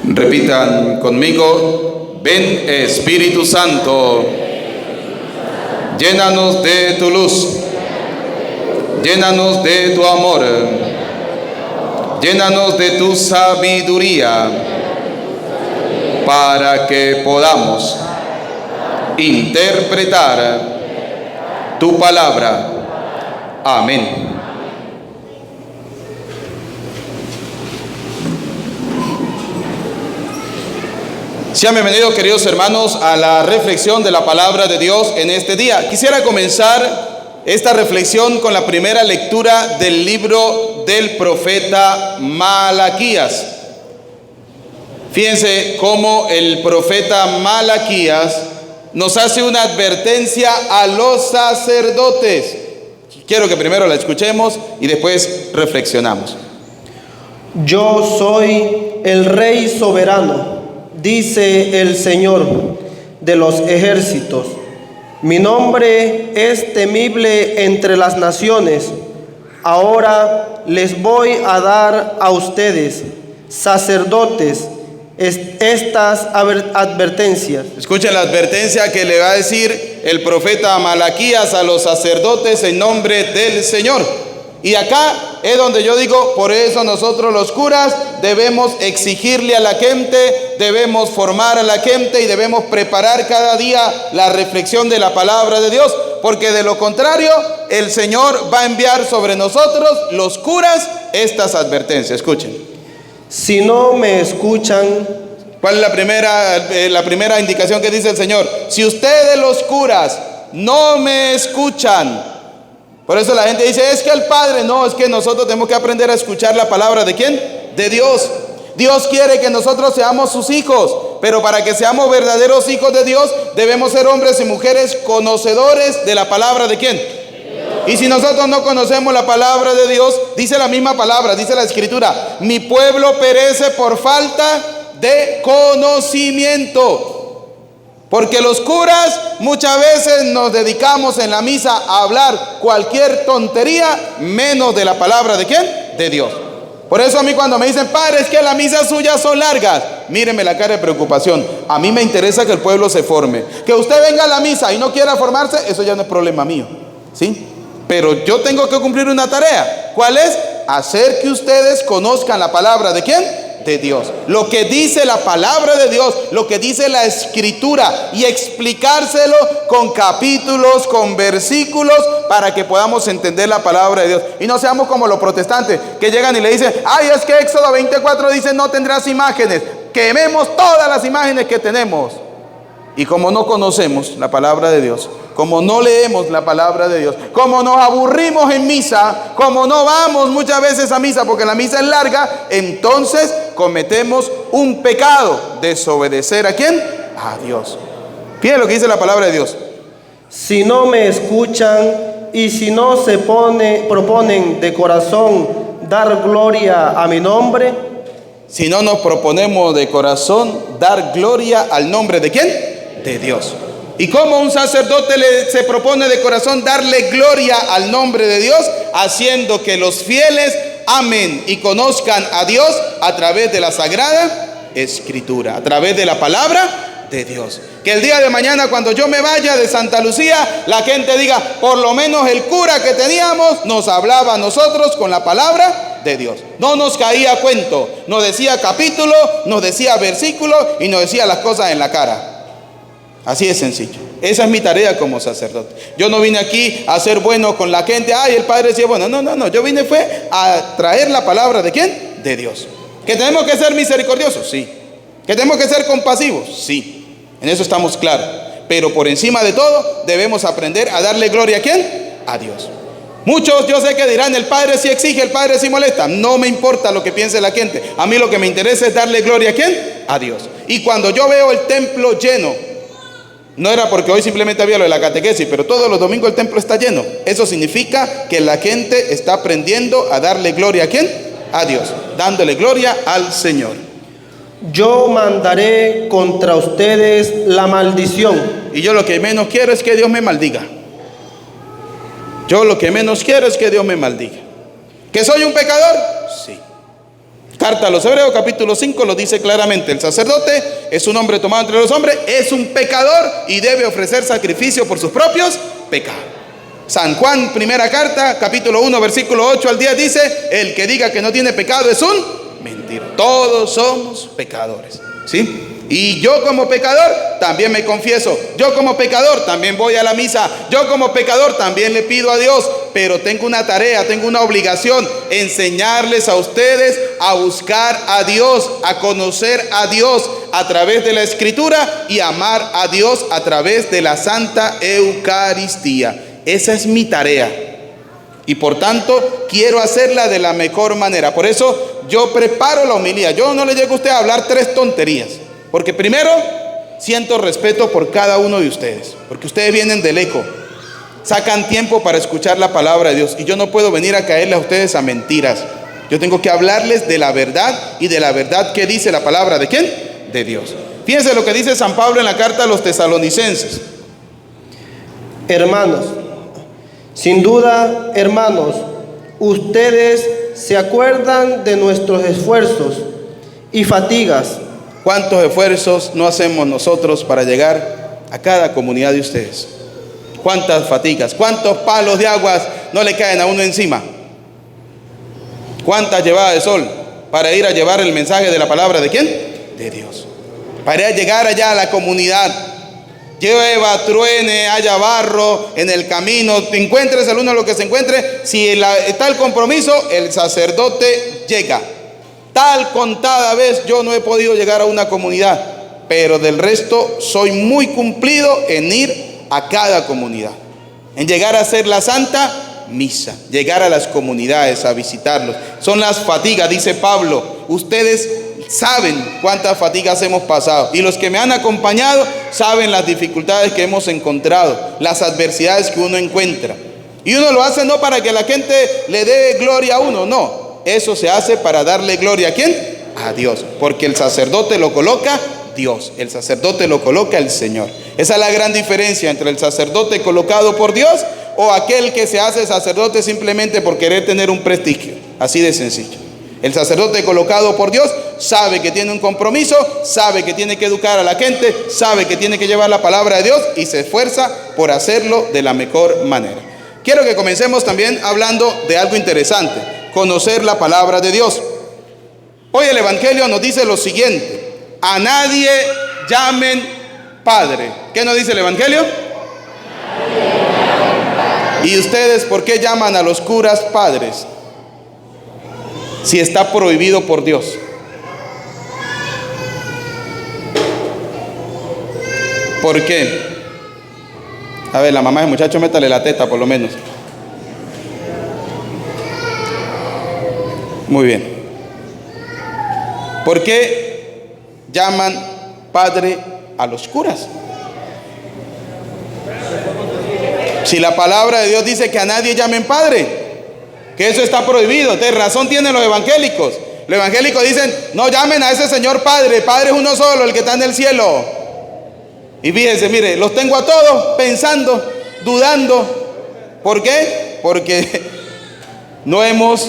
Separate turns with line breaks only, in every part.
Repitan conmigo: ven Espíritu Santo, llénanos de tu luz, llénanos de tu amor, llénanos de tu sabiduría, para que podamos interpretar tu palabra. Amén. Sean bienvenidos, queridos hermanos, a la reflexión de la palabra de Dios en este día. Quisiera comenzar esta reflexión con la primera lectura del libro del profeta Malaquías. Fíjense cómo el profeta Malaquías nos hace una advertencia a los sacerdotes. Quiero que primero la escuchemos y después reflexionamos.
Yo soy el Rey soberano, dice el Señor de los ejércitos. Mi nombre es temible entre las naciones. Ahora les voy a dar a ustedes, sacerdotes, estas advertencias.
Escuchen la advertencia que le va a decir el profeta Malaquías a los sacerdotes en nombre del Señor. Y acá es donde yo digo, por eso nosotros los curas debemos exigirle a la gente, debemos formar a la gente y debemos preparar cada día la reflexión de la palabra de Dios, porque de lo contrario el Señor va a enviar sobre nosotros, los curas, estas advertencias. Escuchen.
Si no me escuchan.
¿Cuál es la primera indicación que dice el Señor? Si ustedes los curas no me escuchan. Por eso la gente dice, es que el Padre, no, es que nosotros tenemos que aprender a escuchar la palabra ¿de quién? De Dios. Dios quiere que nosotros seamos sus hijos, pero para que seamos verdaderos hijos de Dios, debemos ser hombres y mujeres conocedores de la palabra ¿de quién? Y si nosotros no conocemos la palabra de Dios, dice la misma palabra, dice la Escritura, mi pueblo perece por falta de conocimiento. Porque los curas muchas veces nos dedicamos en la misa a hablar cualquier tontería, menos de la palabra ¿de quién? De Dios. Por eso a mí cuando me dicen, padre, es que las misas suyas son largas, mírenme la cara de preocupación. A mí me interesa que el pueblo se forme. Que usted venga a la misa y no quiera formarse, eso ya no es problema mío, ¿sí? Pero yo tengo que cumplir una tarea. ¿Cuál es? Hacer que ustedes conozcan la palabra ¿de quién? De Dios. Lo que dice la palabra de Dios, lo que dice la Escritura, y explicárselo con capítulos, con versículos, para que podamos entender la palabra de Dios. Y no seamos como los protestantes que llegan y le dicen, ay, es que Éxodo 24 dice no tendrás imágenes. Quememos todas las imágenes que tenemos. Y como no conocemos la palabra de Dios, como no leemos la palabra de Dios, como nos aburrimos en misa, como no vamos muchas veces a misa porque la misa es larga, entonces cometemos un pecado, desobedecer ¿a quién? A Dios. Fíjense lo que dice la palabra de Dios.
Si no me escuchan y si no se proponen de corazón dar gloria a mi nombre.
Si no nos proponemos de corazón dar gloria al nombre ¿de quién? De Dios. ¿Y cómo un sacerdote se propone de corazón darle gloria al nombre de Dios? Haciendo que los fieles amen y conozcan a Dios a través de la Sagrada Escritura, a través de la palabra de Dios. Que el día de mañana cuando yo me vaya de Santa Lucía, la gente diga, por lo menos el cura que teníamos nos hablaba a nosotros con la palabra de Dios. No nos caía cuento, nos decía capítulo, nos decía versículo y nos decía las cosas en la cara. Así de sencillo. Esa es mi tarea como sacerdote. Yo no vine aquí a ser bueno con la gente. Ay, el padre decía bueno. No. Yo vine fue a traer la palabra ¿de quién? De Dios. ¿Que tenemos que ser misericordiosos? Sí. ¿Que tenemos que ser compasivos? Sí. En eso estamos claros. Pero por encima de todo debemos aprender a darle gloria ¿a quién? A Dios. Muchos yo sé que dirán, el padre sí exige, el padre sí molesta. No me importa lo que piense la gente. A mí lo que me interesa es darle gloria ¿a quién? A Dios. Y cuando yo veo el templo lleno, no era porque hoy simplemente había lo de la catequesis, pero todos los domingos el templo está lleno. Eso significa que la gente está aprendiendo a darle gloria ¿a quién? A Dios, dándole gloria al Señor.
Yo mandaré contra ustedes la maldición.
Y yo lo que menos quiero es que Dios me maldiga. Yo lo que menos quiero es que Dios me maldiga. ¿Que soy un pecador? Sí. Carta a los Hebreos, capítulo 5, lo dice claramente. El sacerdote es un hombre tomado entre los hombres, es un pecador y debe ofrecer sacrificio por sus propios pecados. San Juan, primera carta, capítulo 1, versículo 8 al 10 dice: el que diga que no tiene pecado es un mentira. Todos somos pecadores, ¿sí? Y yo como pecador también me confieso. Yo como pecador también voy a la misa. Yo como pecador también le pido a Dios. Pero tengo una tarea, tengo una obligación: enseñarles a ustedes a buscar a Dios, a conocer a Dios a través de la Escritura y amar a Dios a través de la Santa Eucaristía. Esa es mi tarea. Y por tanto quiero hacerla de la mejor manera. Por eso yo preparo la homilía. Yo no le llego a usted a hablar 3 tonterías. Porque primero, siento respeto por cada uno de ustedes, porque ustedes vienen del eco, sacan tiempo para escuchar la palabra de Dios, y yo no puedo venir a caerle a ustedes a mentiras. Yo tengo que hablarles de la verdad, y de la verdad que dice la palabra. ¿De quién? De Dios. Fíjense lo que dice San Pablo en la carta a los tesalonicenses.
Hermanos, sin duda, hermanos, ustedes se acuerdan de nuestros esfuerzos y fatigas.
¿Cuántos esfuerzos no hacemos nosotros para llegar a cada comunidad de ustedes? ¿Cuántas fatigas? ¿Cuántos palos de aguas no le caen a uno encima? ¿Cuántas llevadas de sol para ir a llevar el mensaje de la palabra de quién? De Dios. Para ir a llegar allá a la comunidad. Llueva, truene, haya barro en el camino, encuentres el uno lo que se encuentre. Si está el compromiso, el sacerdote llega. Tal contada vez yo no he podido llegar a una comunidad, pero del resto soy muy cumplido en ir a cada comunidad, en llegar a hacer la Santa Misa, llegar a las comunidades, a visitarlos. Son las fatigas, dice Pablo. Ustedes saben cuántas fatigas hemos pasado, y los que me han acompañado saben las dificultades que hemos encontrado, las adversidades que uno encuentra. Y uno lo hace no para que la gente le dé gloria a uno, no. Eso se hace para darle gloria ¿a quién? A Dios, porque el sacerdote lo coloca Dios, el sacerdote lo coloca el Señor. Esa es la gran diferencia entre el sacerdote colocado por Dios o aquel que se hace sacerdote simplemente por querer tener un prestigio, así de sencillo. El sacerdote colocado por Dios sabe que tiene un compromiso, sabe que tiene que educar a la gente, sabe que tiene que llevar la palabra de Dios y se esfuerza por hacerlo de la mejor manera. Quiero que comencemos también hablando de algo interesante: conocer la palabra de Dios. Hoy el Evangelio nos dice lo siguiente: a nadie llamen Padre. ¿Qué nos dice el Evangelio? ¿Y ustedes por qué llaman a los curas padres? Si está prohibido por Dios. ¿Por qué? A ver, la mamá del muchacho, métale la teta por lo menos. Muy bien. ¿Por qué llaman padre a los curas? Si la palabra de Dios dice que a nadie llamen padre, que eso está prohibido. De razón tienen los evangélicos. Los evangélicos dicen: no llamen a ese señor padre, padre es uno solo, el que está en el cielo. Y fíjense, mire, los tengo a todos pensando, dudando. ¿Por qué? Porque no hemos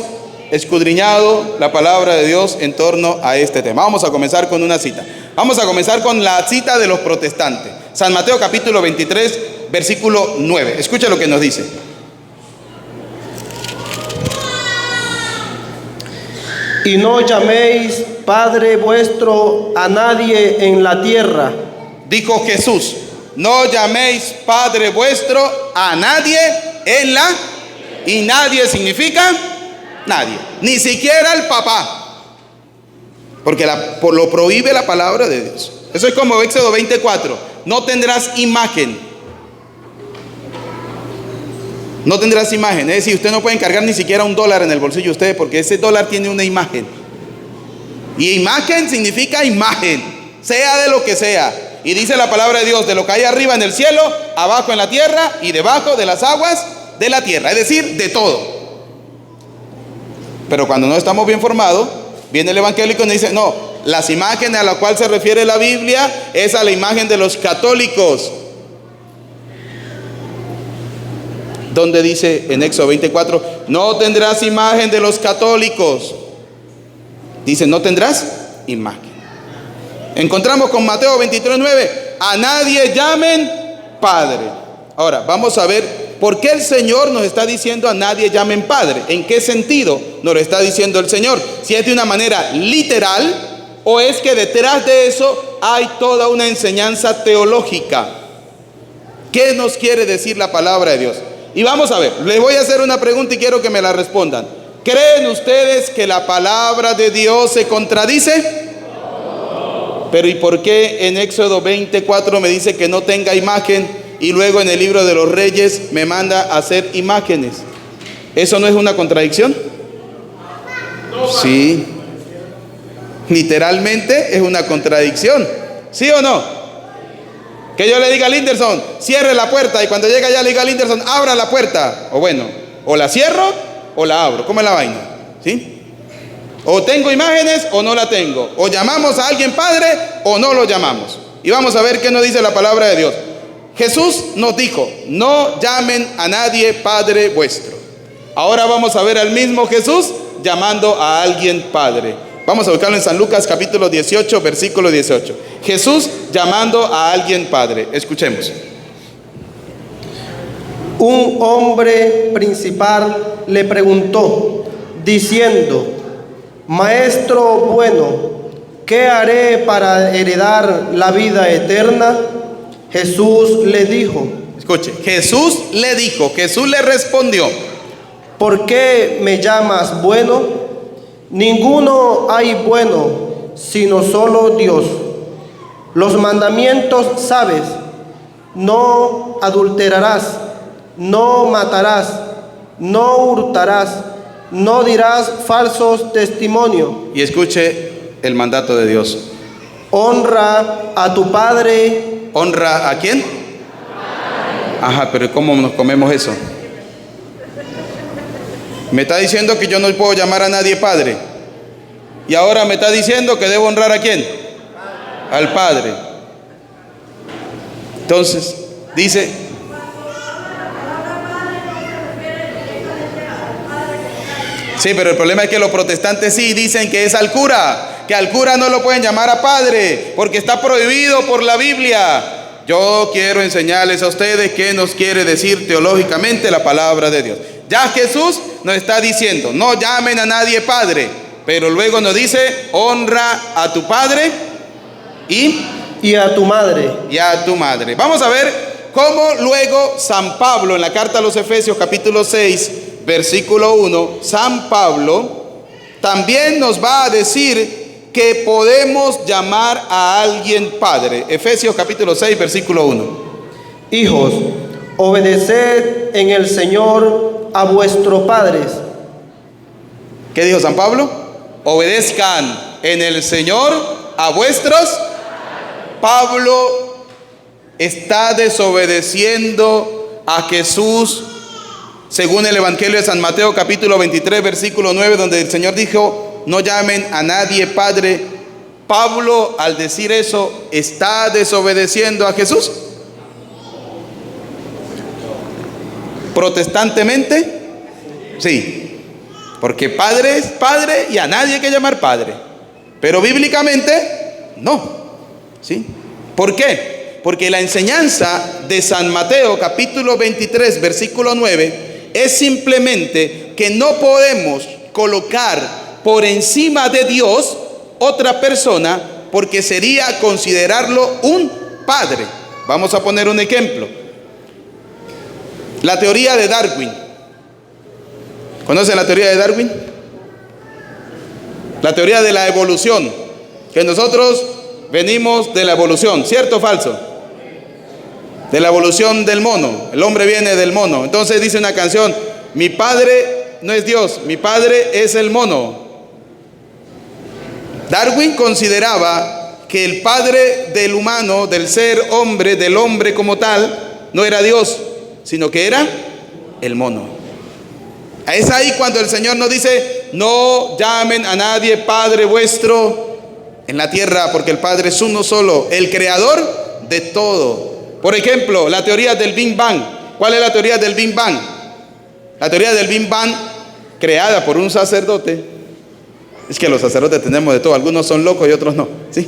escudriñado la palabra de Dios en torno a este tema. Vamos a comenzar con una cita. Vamos a comenzar con la cita de los protestantes. San Mateo capítulo 23, versículo 9. Escucha lo que nos dice.
Y no llaméis Padre vuestro a nadie en la tierra.
Dijo Jesús: no llaméis Padre vuestro a nadie en la... Y nadie significa nadie, ni siquiera el papá, porque lo prohíbe la palabra de Dios. Eso es como Éxodo 24: no tendrás imagen. No tendrás imagen, es decir, usted no puede cargar ni siquiera $1 en el bolsillo de usted, porque ese dólar tiene una imagen. Y imagen significa imagen, sea de lo que sea. Y dice la palabra de Dios: de lo que hay arriba en el cielo, abajo en la tierra y debajo de las aguas de la tierra, es decir, de todo. Pero cuando no estamos bien formados, viene el evangélico y nos dice: no, las imágenes a las cuales se refiere la Biblia es a la imagen de los católicos. Donde dice en Éxodo 24: no tendrás imagen de los católicos. Dice, no tendrás imagen. Encontramos con Mateo 23:9, a nadie llamen Padre. Ahora, vamos a ver por qué el Señor nos está diciendo a nadie llamen Padre. ¿En qué sentido nos lo está diciendo el Señor? Si es de una manera literal o es que detrás de eso hay toda una enseñanza teológica. ¿Qué nos quiere decir la palabra de Dios? Y vamos a ver, les voy a hacer una pregunta y quiero que me la respondan. ¿Creen ustedes que la palabra de Dios se contradice? Pero ¿y por qué en Éxodo 24 me dice que no tenga imagen y luego en el libro de los Reyes me manda a hacer imágenes? ¿Eso no es una contradicción? Sí, literalmente es una contradicción. ¿Sí o no? Que yo le diga a Linderson, cierre la puerta, y cuando llega allá le diga a Linderson, abra la puerta. O bueno, o la cierro o la abro. ¿Cómo es la vaina? ¿Sí? O tengo imágenes o no la tengo. O llamamos a alguien Padre o no lo llamamos. Y vamos a ver qué nos dice la palabra de Dios. Jesús nos dijo, no llamen a nadie Padre vuestro. Ahora vamos a ver al mismo Jesús llamando a alguien Padre. Vamos a buscarlo en San Lucas capítulo 18, versículo 18. Jesús llamando a alguien Padre. Escuchemos.
Un hombre principal le preguntó, diciendo, Maestro bueno, ¿qué haré para heredar la vida eterna? Jesús le dijo.
Escuche, Jesús le respondió.
¿Por qué me llamas bueno? Ninguno hay bueno, sino solo Dios. Los mandamientos sabes: no adulterarás, no matarás, no hurtarás, no dirás falsos testimonios.
Y escuche el mandato de Dios.
Honra a tu padre.
¿Honra a quién? Ajá, pero ¿cómo nos comemos eso? Me está diciendo que yo no puedo llamar a nadie Padre. Y ahora me está diciendo que debo honrar a quién? Al Padre. Entonces, dice... Sí, pero el problema es que los protestantes sí dicen que es al cura, que al cura no lo pueden llamar a padre, porque está prohibido por la Biblia. Yo quiero enseñarles a ustedes qué nos quiere decir teológicamente la palabra de Dios. Ya Jesús nos está diciendo, no llamen a nadie padre, pero luego nos dice, honra a tu padre y
a tu madre.
Y a tu madre. Vamos a ver cómo luego San Pablo en la carta a los Efesios capítulo 6, versículo 1, San Pablo también nos va a decir que podemos llamar a alguien Padre. Efesios capítulo 6, versículo 1.
Hijos, obedeced en el Señor a vuestros padres.
¿Qué dijo San Pablo? Obedezcan en el Señor a vuestros. Pablo está desobedeciendo a Jesús según el Evangelio de San Mateo capítulo 23 versículo 9, donde el Señor dijo, no llamen a nadie Padre. Pablo, al decir eso, ¿está desobedeciendo a Jesús? Protestantemente, sí, porque Padre es Padre y a nadie hay que llamar Padre. Pero bíblicamente, no, ¿sí? ¿Por qué? Porque la enseñanza de San Mateo capítulo 23 versículo 9 es simplemente que no podemos colocar por encima de Dios otra persona, porque sería considerarlo un padre. Vamos a poner un ejemplo. La teoría de Darwin. ¿Conocen la teoría de Darwin? La teoría de la evolución, que nosotros venimos de la evolución, ¿cierto o falso? De la evolución del mono, el hombre viene del mono. Entonces dice una canción, mi padre no es Dios, mi padre es el mono. Darwin consideraba que el padre del humano, del ser hombre, del hombre como tal, no era Dios, sino que era el mono. Es ahí cuando el Señor nos dice, no llamen a nadie Padre vuestro en la tierra, porque el Padre es uno solo, el creador de todo. Por ejemplo, la teoría del Big Bang. ¿Cuál es la teoría del Big Bang? La teoría del Big Bang, creada por un sacerdote, Es que los sacerdotes tenemos de todo, algunos son locos y otros no. Sí.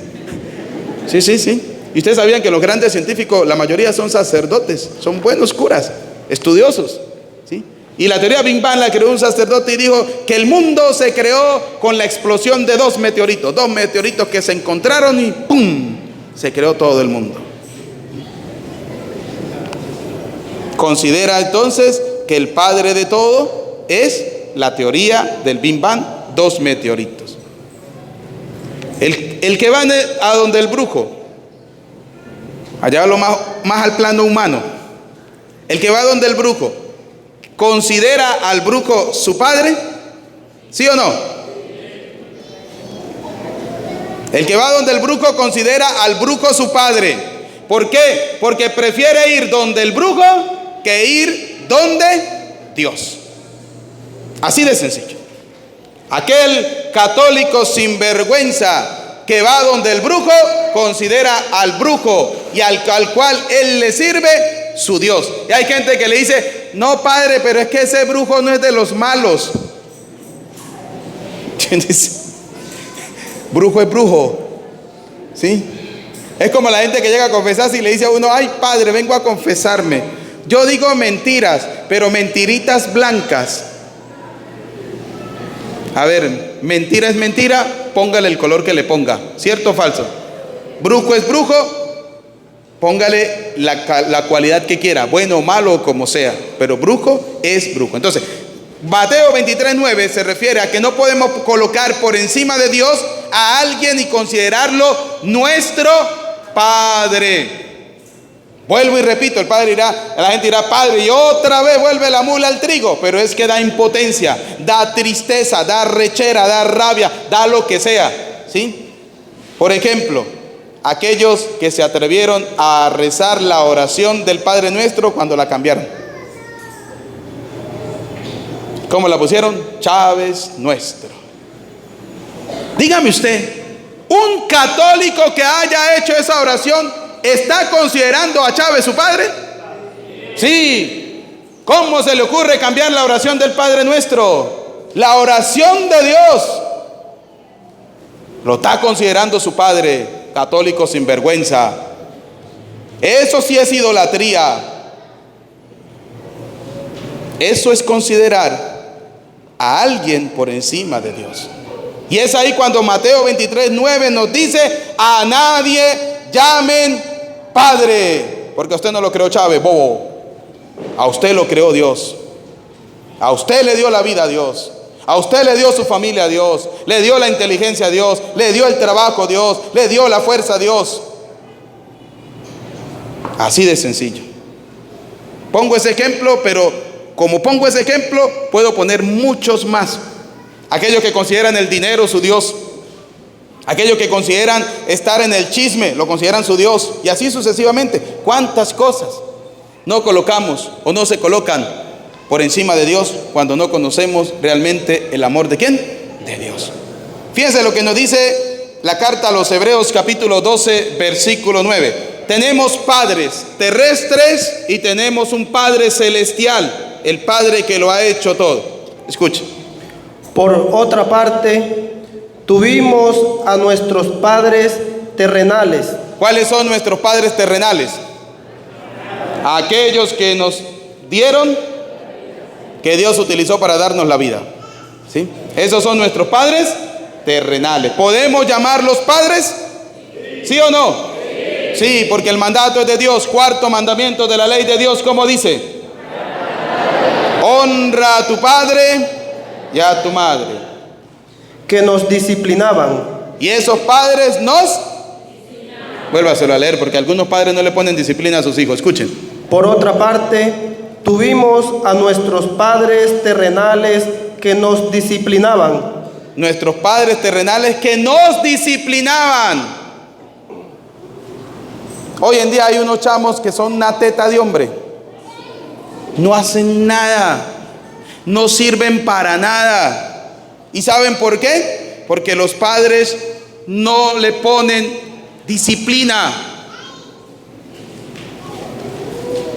Y ustedes sabían que los grandes científicos, la mayoría son sacerdotes, son buenos curas, estudiosos. ¿Sí? Y la teoría Big Bang la creó un sacerdote y dijo que el mundo se creó con la explosión de dos meteoritos que se encontraron y ¡pum! Se creó todo el mundo. Considera entonces que el padre de todo es la teoría del Big Bang, dos meteoritos. El que va a donde el brujo, allá lo más al plano humano, el que va a donde el brujo, ¿considera al brujo su padre? ¿Sí o no? El que va donde el brujo considera al brujo su padre. ¿Por qué? Porque prefiere ir donde el brujo que ir donde Dios. Así de sencillo. Aquel católico sinvergüenza que va donde el brujo considera al brujo y al cual él le sirve su Dios. Y hay gente que le dice: no, padre, pero es que ese brujo no es de los malos. ¿Quién dice? Brujo es brujo. ¿Sí? Es como la gente que llega a confesarse y le dice a uno: ay, padre, vengo a confesarme. Yo digo mentiras, pero mentiritas blancas. A ver, mentira es mentira, póngale el color que le ponga. ¿Cierto o falso? Brujo es brujo, póngale la cualidad que quiera, bueno o malo o como sea, pero brujo es brujo. Entonces, Mateo 23:9 se refiere a que no podemos colocar por encima de Dios a alguien y considerarlo nuestro padre. Vuelvo y repito, el padre dirá, la gente dirá: padre, y otra vez vuelve la mula al trigo. Pero es que da impotencia, da tristeza, da rechera, da rabia, da lo que sea, ¿sí? Por ejemplo, aquellos que se atrevieron a rezar la oración del Padre Nuestro cuando la cambiaron. ¿Cómo la pusieron? Chávez nuestro. Dígame usted, un católico que haya hecho esa oración, ¿está considerando a Chávez su padre? Sí. ¿Cómo se le ocurre cambiar la oración del Padre Nuestro? La oración de Dios. Lo está considerando su padre, católico sinvergüenza. Eso sí es idolatría. Eso es considerar a alguien por encima de Dios. Y es ahí cuando Mateo 23:9 nos dice: a nadie llamen padre, porque a usted no lo creó Chávez, bobo. A usted lo creó Dios. A usted le dio la vida a Dios. A usted le dio su familia a Dios. Le dio la inteligencia a Dios. Le dio el trabajo a Dios. Le dio la fuerza a Dios. Así de sencillo. Pongo ese ejemplo, pero como pongo ese ejemplo, puedo poner muchos más. Aquellos que consideran el dinero su Dios. Aquellos que consideran estar en el chisme, lo consideran su Dios. Y así sucesivamente. ¿Cuántas cosas no colocamos o no se colocan por encima de Dios cuando no conocemos realmente el amor de quién? De Dios. Fíjense lo que nos dice la carta a los Hebreos capítulo 12 versículo 9. Tenemos padres terrestres y tenemos un Padre celestial, el Padre que lo ha hecho todo. Escuchen.
Por otra parte, tuvimos a nuestros padres terrenales.
¿Cuáles son nuestros padres terrenales? Aquellos que nos dieron, que Dios utilizó para darnos la vida. ¿Sí? Esos son nuestros padres terrenales. ¿Podemos llamarlos padres? ¿Sí o no? Sí, porque el mandato es de Dios. Cuarto mandamiento de la ley de Dios, ¿cómo dice? Honra a tu padre y a tu madre.
Que nos disciplinaban.
Y esos padres nos... Vuélvaselo a leer, porque algunos padres no le ponen disciplina a sus hijos. Escuchen.
Por otra parte, tuvimos a nuestros padres terrenales que nos disciplinaban.
Nuestros padres terrenales que nos disciplinaban. Hoy en día hay unos chamos que son una teta de hombre. No hacen nada. No sirven para nada. ¿Y saben por qué? Porque los padres no le ponen disciplina.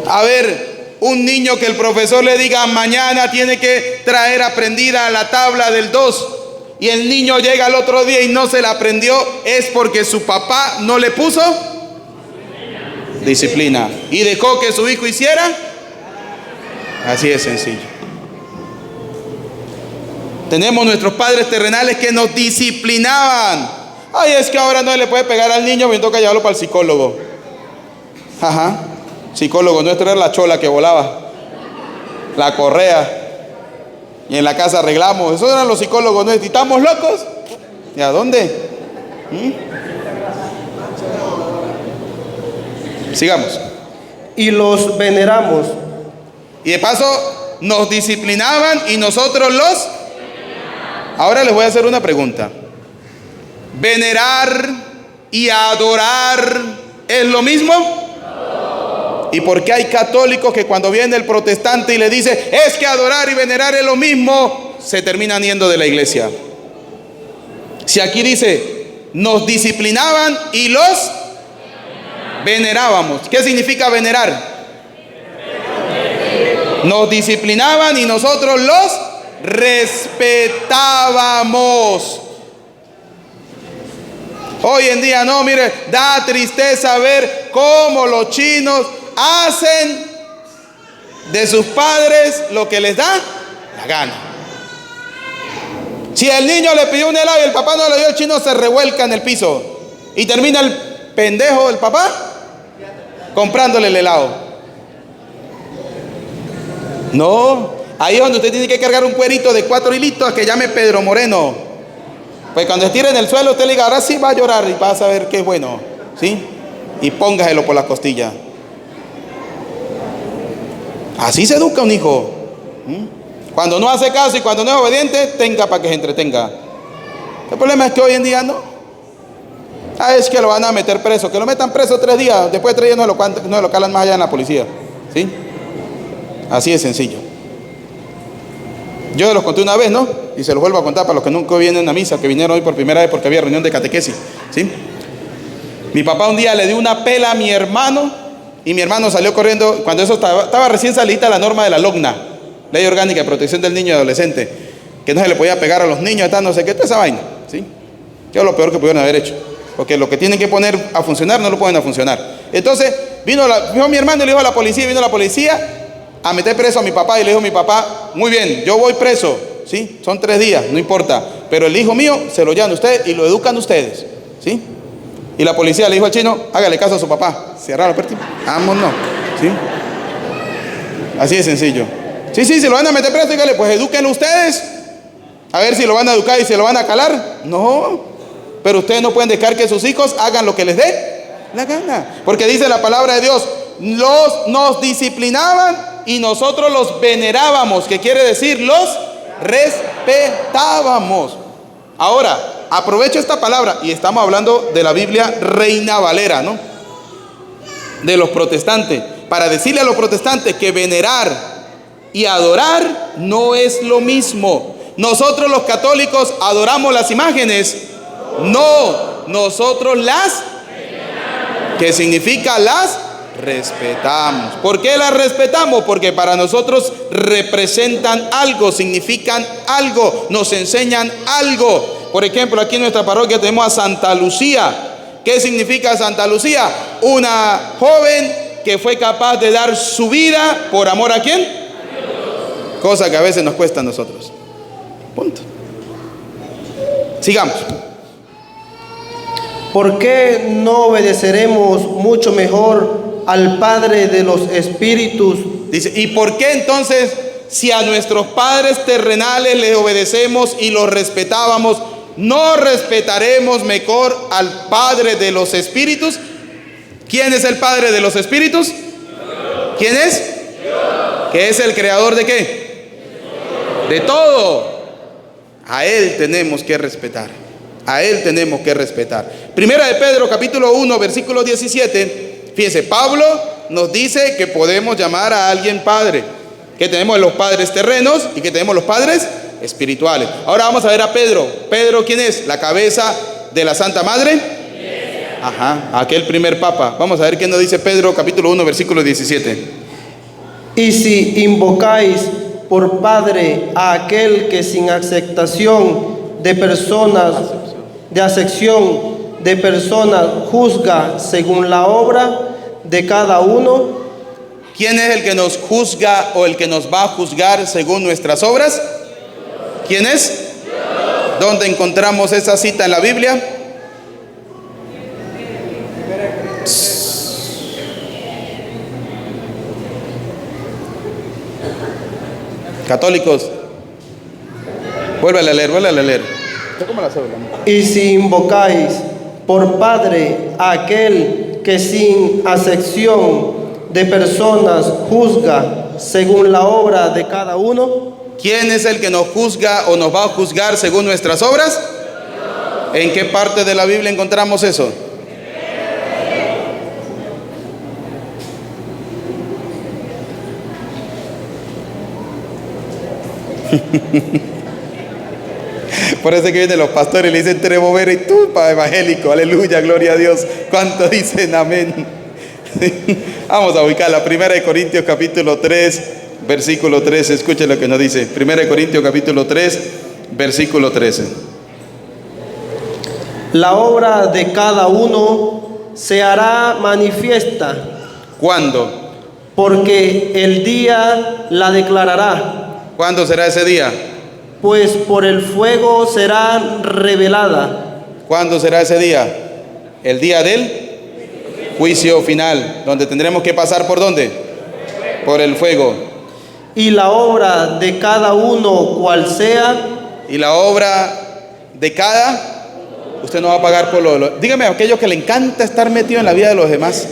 A ver, un niño que el profesor le diga: mañana tiene que traer aprendida la tabla del 2. y el niño llega al otro día y no se la aprendió, es porque su papá no le puso disciplina y dejó que su hijo hiciera. Así de sencillo. Tenemos nuestros padres terrenales que nos disciplinaban. Ay, es que ahora no le puede pegar al niño, me toca llevarlo para el psicólogo. Ajá, psicólogo nuestro era la chola que volaba, la correa. Y en la casa arreglamos. Esos eran los psicólogos nuestros. ¿Y estamos locos? ¿Y a dónde? Sigamos.
Y los veneramos.
Y de paso nos disciplinaban y nosotros los... Ahora les voy a hacer una pregunta. ¿Venerar y adorar es lo mismo? ¿Y por qué hay católicos que cuando viene el protestante y le dice es que adorar y venerar es lo mismo, se terminan yendo de la iglesia? Si aquí dice nos disciplinaban y los venerábamos. ¿Qué significa venerar? Nos disciplinaban y nosotros los respetábamos. Hoy en día no, mire, da tristeza ver cómo los chinos hacen de sus padres lo que les da la gana. Si el niño le pidió un helado y el papá no le dio, el chino se revuelca en el piso y termina el pendejo del papá comprándole el helado. No, ahí es donde usted tiene que cargar un cuerito de 4 hilitos que llame Pedro Moreno. Pues cuando estire en el suelo usted le diga, ahora sí va a llorar y va a saber que es bueno, ¿sí? Y póngaselo por la costilla. Así se educa un hijo. Cuando no hace caso y cuando no es obediente, tenga para que se entretenga. El problema es que hoy en día no. Es que lo van a meter preso. Que lo metan preso 3 días. Después de 3 días no lo calan más allá en la policía. ¿Sí? Así de sencillo. Yo los conté una vez, ¿no? Y se los vuelvo a contar para los que nunca vienen a misa, que vinieron hoy por primera vez porque había reunión de catequesis. ¿Sí? Mi papá un día le dio una pela a mi hermano. Y mi hermano salió corriendo, cuando eso estaba recién salida la norma de la LOGNA, Ley Orgánica de Protección del Niño y Adolescente, que no se le podía pegar a los niños, no sé qué, toda esa vaina, ¿sí? Que es lo peor que pudieron haber hecho, porque lo que tienen que poner a funcionar, no lo ponen a funcionar. Entonces, vino mi hermano y le dijo a la policía, vino la policía a meter preso a mi papá, y le dijo a mi papá, muy bien, yo voy preso, ¿sí? Son 3 días, no importa, pero el hijo mío se lo llevan ustedes y lo educan ustedes, ¿sí? Y la policía le dijo al chino, hágale caso a su papá. Cierra la puerta. Vámonos. ¿Sí? Así de sencillo. Sí, se lo van a meter preso, dígale, pues edúquenlo ustedes. A ver si lo van a educar y se lo van a calar. No. Pero ustedes no pueden dejar que sus hijos hagan lo que les dé la gana. Porque dice la palabra de Dios, nos disciplinaban y nosotros los venerábamos. ¿Qué quiere decir? Los respetábamos. Ahora, aprovecho esta palabra y estamos hablando de la Biblia Reina Valera, ¿no? De los protestantes, para decirle a los protestantes que venerar y adorar no es lo mismo. Nosotros los católicos adoramos las imágenes, no, nosotros las, ¿qué significa? Las respetamos. ¿Por qué las respetamos? Porque para nosotros representan algo, significan algo, nos enseñan algo. Por ejemplo, aquí en nuestra parroquia tenemos a Santa Lucía. ¿Qué significa Santa Lucía? Una joven que fue capaz de dar su vida por amor ¿a quién? Cosa que a veces nos cuesta a nosotros. Punto. Sigamos.
¿Por qué no obedeceremos mucho mejor al Padre de los Espíritus?
Dice, ¿y por qué entonces, si a nuestros padres terrenales les obedecemos y los respetábamos, no respetaremos mejor al Padre de los Espíritus? ¿Quién es el Padre de los Espíritus? ¿Quién es? ¿Que es el creador de qué? De todo. A Él tenemos que respetar. A Él tenemos que respetar. Primera de Pedro, capítulo 1, versículo 17. Fíjense, Pablo nos dice que podemos llamar a alguien padre. Que tenemos los padres terrenos y que tenemos los padres espirituales. Ahora vamos a ver a Pedro. Pedro, ¿quién es? La cabeza de la Santa Madre. Ajá, aquel primer papa. Vamos a ver qué nos dice Pedro, capítulo 1, versículo 17.
Y si invocáis por Padre a aquel que sin aceptación de personas, de acepción de personas, juzga según la obra de cada uno.
¿Quién es el que nos juzga o el que nos va a juzgar según nuestras obras? ¿Quién es? ¿Dónde encontramos esa cita en la Biblia? Católicos, vuélvale a leer.
Y si invocáis por Padre a aquel que sin acepción de personas juzga según la obra de cada uno.
¿Quién es el que nos juzga o nos va a juzgar según nuestras obras? ¿En qué parte de la Biblia encontramos eso? Por eso que vienen los pastores y le dicen tremovero y tú para evangélico, aleluya, gloria a Dios. ¿Cuánto dicen amén? Vamos a ubicar la 1 Corintios capítulo 3, versículo 13. Escuchen lo que nos dice. 1 Corintios capítulo 3, versículo 13.
La obra de cada uno se hará manifiesta.
¿Cuándo?
Porque el día la declarará.
¿Cuándo será ese día?
Pues por el fuego será revelada.
¿Cuándo será ese día? El día del juicio final, donde tendremos que pasar ¿por dónde? Por el fuego.
Y la obra de cada uno cual sea.
Y la obra de cada, usted no va a pagar por dígame a aquellos que le encanta estar metido en la vida de los demás.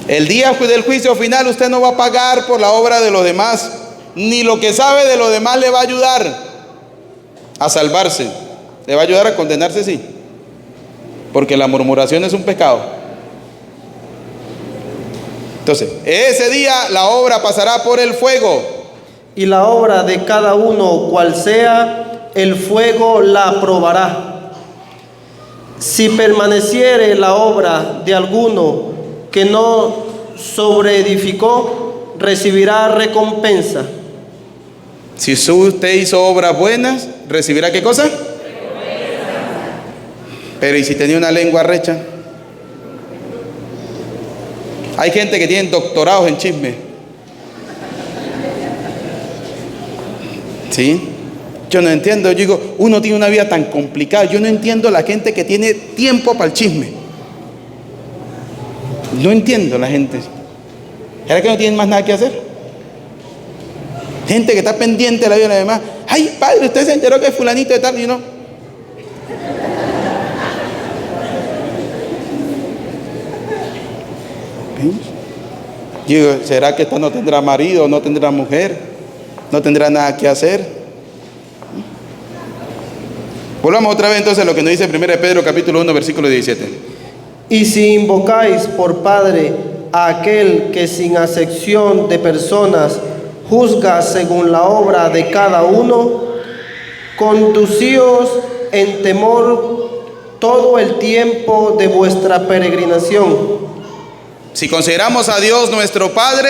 El día del juicio final usted no va a pagar por la obra de los demás, ni lo que sabe de los demás le va a ayudar a salvarse. Le va a ayudar a condenarse, sí, porque la murmuración es un pecado. Entonces, ese día la obra pasará por el fuego.
Y la obra de cada uno cual sea, el fuego la probará. Si permaneciere la obra de alguno que no sobreedificó, recibirá recompensa.
Si usted hizo obras buenas, ¿recibirá qué cosa? Pero ¿y si tenía una lengua recha? Hay gente que tiene doctorados en chisme. ¿Sí? Yo no entiendo, yo digo, uno tiene una vida tan complicada, yo no entiendo la gente que tiene tiempo para el chisme. No entiendo la gente. ¿Será que no tienen más nada que hacer? Gente que está pendiente de la vida de los demás. Ay, padre, usted se enteró que es fulanito de tal y no. Digo, ¿será que esta no tendrá marido, no tendrá mujer, no tendrá nada que hacer? Volvamos otra vez entonces a lo que nos dice 1 Pedro capítulo 1 versículo 17.
Y si invocáis por Padre a aquel que sin acepción de personas juzga según la obra de cada uno, conducíos en temor todo el tiempo de vuestra peregrinación.
Si consideramos a Dios nuestro Padre,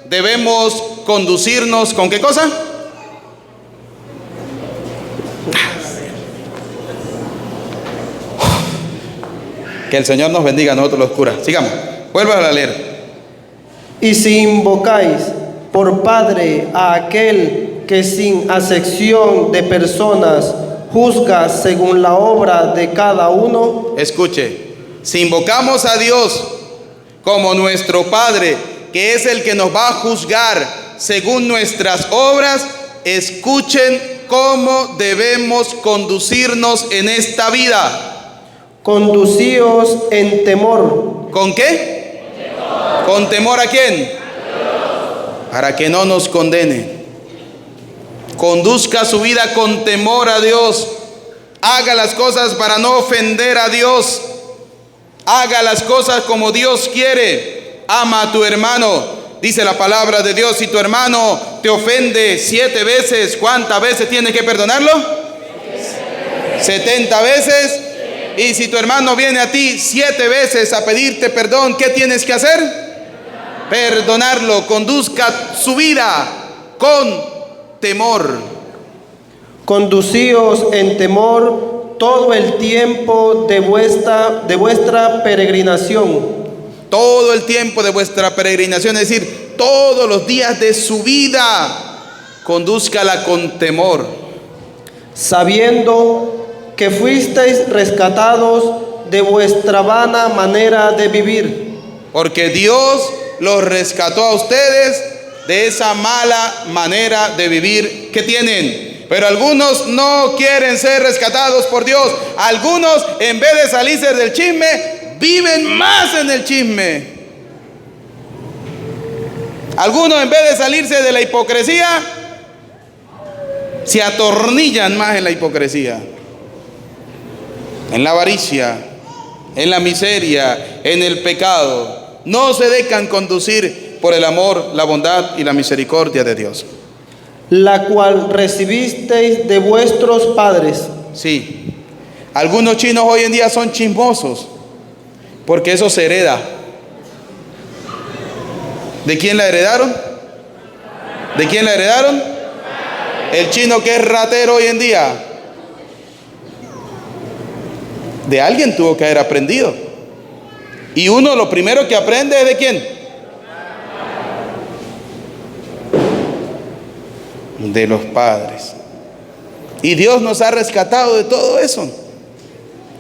debemos conducirnos ¿con qué cosa? Que el Señor nos bendiga a nosotros los curas. Sigamos, vuelvan a leer.
Y si invocáis por Padre a aquel que sin acepción de personas juzga según la obra de cada uno.
Escuche, si invocamos a Dios como nuestro Padre, que es el que nos va a juzgar según nuestras obras, escuchen cómo debemos conducirnos en esta vida.
Conducíos en temor.
¿Con qué? ¿Con temor a quién? Para que no nos condene. Conduzca su vida con temor a Dios. Haga las cosas para no ofender a Dios. Haga las cosas como Dios quiere. Ama a tu hermano. Dice la palabra de Dios, si tu hermano te ofende 7 veces, ¿cuántas veces tienes que perdonarlo? 70 veces. Y si tu hermano viene a ti 7 veces a pedirte perdón, ¿qué tienes que hacer? Perdonarlo. Conduzca su vida con temor.
Conducíos en temor todo el tiempo de vuestra peregrinación,
Todo el tiempo de vuestra peregrinación, es decir, todos los días de su vida, condúzcala con temor,
sabiendo que fuisteis rescatados de vuestra vana manera de vivir,
porque Dios los rescató a ustedes de esa mala manera de vivir que tienen. Pero algunos no quieren ser rescatados por Dios. Algunos, en vez de salirse del chisme, viven más en el chisme. Algunos, en vez de salirse de la hipocresía, se atornillan más en la hipocresía, en la avaricia, en la miseria, en el pecado. No se dejan conducir por el amor, la bondad y la misericordia de Dios,
la cual recibisteis de vuestros padres.
Sí, algunos chinos hoy en día son chismosos, porque eso se hereda. ¿De quién la heredaron? ¿De quién la heredaron? El chino que es ratero hoy en día, de alguien tuvo que haber aprendido. Y uno lo primero que aprende es ¿de quién? De los padres. Y Dios nos ha rescatado de todo eso.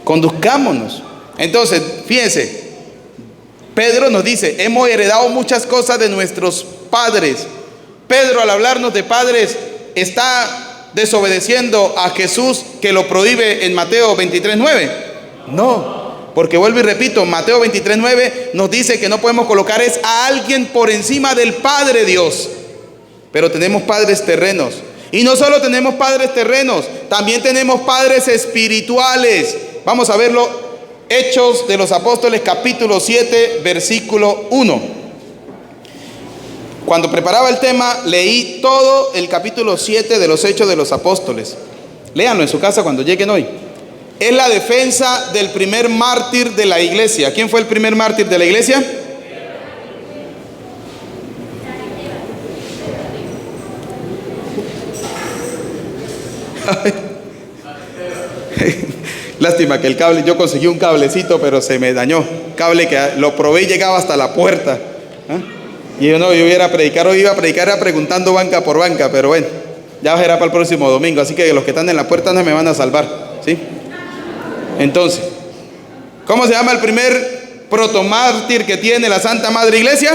Conduzcámonos. Entonces, fíjense, Pedro nos dice, hemos heredado muchas cosas de nuestros padres. Pedro, al hablarnos de padres, está desobedeciendo a Jesús, que lo prohíbe en Mateo 23:9. No, porque vuelvo y repito, Mateo 23:9 nos dice que no podemos colocar a alguien por encima del Padre Dios. Pero tenemos padres terrenos. Y no solo tenemos padres terrenos, también tenemos padres espirituales. Vamos a verlo. Hechos de los Apóstoles, capítulo 7, versículo 1. Cuando preparaba el tema, leí todo el capítulo 7 de los Hechos de los Apóstoles. Léanlo en su casa cuando lleguen hoy. Es la defensa del primer mártir de la iglesia. ¿Quién fue el primer mártir de la iglesia? Lástima que el cable, yo conseguí un cablecito, pero se me dañó. Cable que lo probé y llegaba hasta la puerta. Y yo iba a predicar preguntando banca por banca, pero bueno, ya será para el próximo domingo. Así que los que están en la puerta no me van a salvar, ¿sí? Entonces, ¿cómo se llama el primer protomártir que tiene la Santa Madre Iglesia?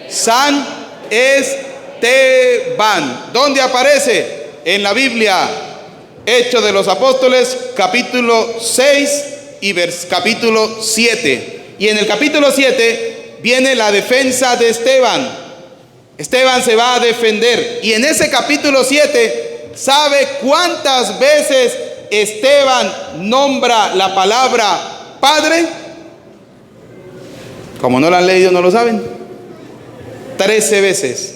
San Esteban. ¿Dónde aparece? En la Biblia. Hechos de los Apóstoles, capítulo 6 y capítulo 7. Y en el capítulo 7 viene la defensa de Esteban. Esteban se va a defender. Y en ese capítulo 7, ¿sabe cuántas veces Esteban nombra la palabra Padre? Como no lo han leído, no lo saben. 13 veces.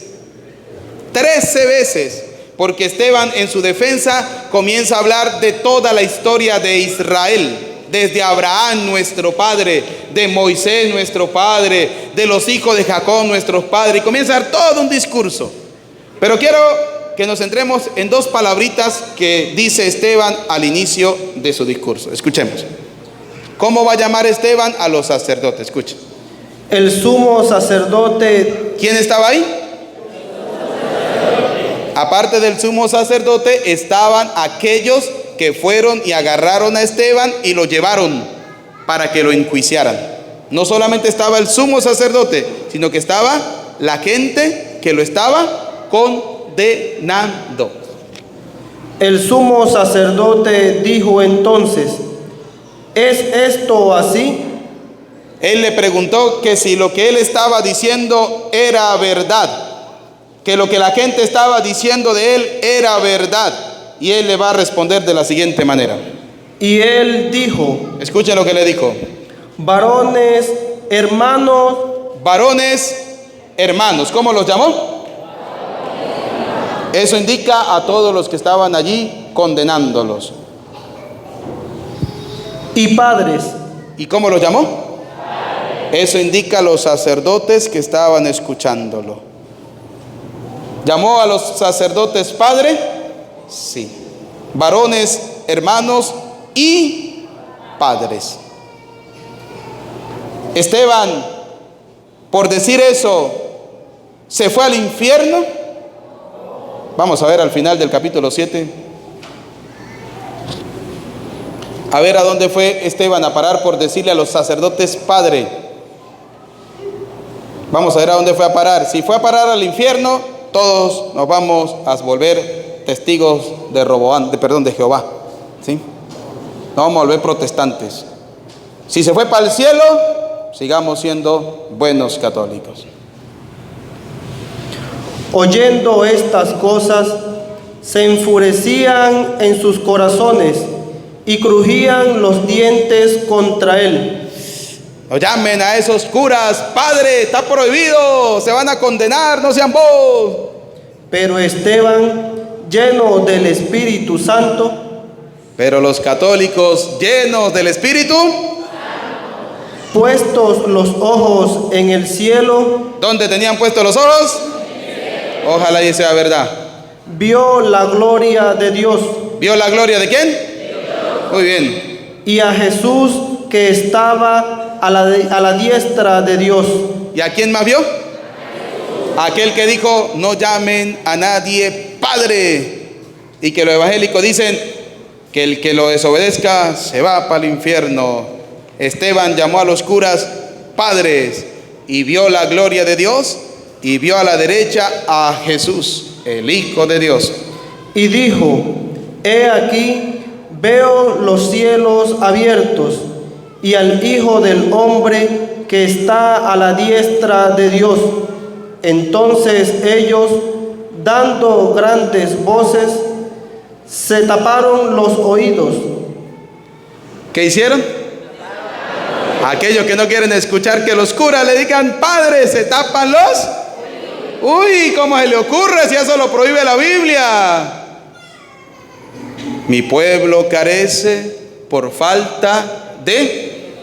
13 veces. Porque Esteban en su defensa comienza a hablar de toda la historia de Israel, desde Abraham nuestro padre, de Moisés nuestro padre, de los hijos de Jacob nuestros padres, y comienza a dar todo un discurso. Pero quiero que nos centremos en dos palabritas que dice Esteban al inicio de su discurso. Escuchemos. ¿Cómo va a llamar Esteban a los sacerdotes? Escuchen.
El sumo sacerdote.
¿Quién estaba ahí? Aparte del sumo sacerdote, estaban aquellos que fueron y agarraron a Esteban y lo llevaron para que lo enjuiciaran. No solamente estaba el sumo sacerdote, sino que estaba la gente que lo estaba condenando.
El sumo sacerdote dijo entonces, ¿es esto así?
Él le preguntó que si lo que él estaba diciendo era verdad, que lo que la gente estaba diciendo de él era verdad. Y él le va a responder de la siguiente manera.
Y él dijo,
escuchen lo que le dijo.
Varones, hermanos.
Varones, hermanos. ¿Cómo los llamó? Eso indica a todos los que estaban allí condenándolos.
Y padres.
¿Y cómo los llamó? Eso indica a los sacerdotes que estaban escuchándolo. ¿Llamó a los sacerdotes padre? Sí. varones, hermanos y padres. Esteban, por decir eso, ¿se fue al infierno? Vamos a ver al final del capítulo 7. A ver a dónde fue Esteban a parar por decirle a los sacerdotes padre. Vamos a ver a dónde fue a parar. Si fue a parar al infierno, todos nos vamos a volver testigos de Jehová, ¿sí? Nos vamos a volver protestantes. Si se fue para el cielo, sigamos siendo buenos católicos.
Oyendo estas cosas, se enfurecían en sus corazones y crujían los dientes contra él.
No llamen a esos curas, padre, está prohibido, se van a condenar, no sean vos.
Pero Esteban, lleno del Espíritu Santo,
pero los católicos llenos del Espíritu,
puestos los ojos en el cielo,
¿dónde tenían puestos los ojos? Ojalá y sea verdad.
vio la gloria de Dios.
¿Vio la gloria de quién? Muy bien.
Y a Jesús que estaba a la diestra de Dios.
¿Y a quién más vio? Aquel que dijo, no llamen a nadie padre. Y que los evangélicos dicen que el que lo desobedezca se va para el infierno. Esteban llamó a los curas padres y vio la gloria de Dios y vio a la derecha a Jesús, el Hijo de Dios.
Y dijo, he aquí, veo los cielos abiertos y al Hijo del Hombre que está a la diestra de Dios. Entonces ellos, dando grandes voces, se taparon los oídos.
¿Qué hicieron? Aquellos que no quieren escuchar que los curas le digan padre, se tapan los. Uy, ¿cómo se le ocurre si eso lo prohíbe la Biblia? Mi pueblo carece por falta de.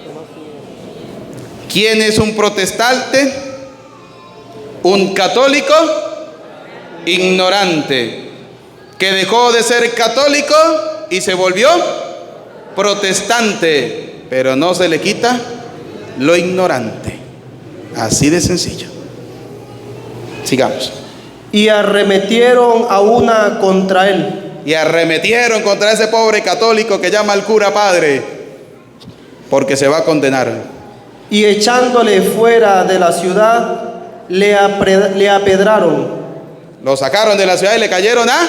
¿Quién es un protestante? Un católico ignorante, que dejó de ser católico y se volvió protestante, pero no se le quita lo ignorante. Así de sencillo. Sigamos.
Y arremetieron a una contra él.
Y arremetieron contra ese pobre católico que llama al cura padre, porque se va a condenar.
Y echándole fuera de la ciudad, le apedraron.
Lo sacaron de la ciudad y le cayeron a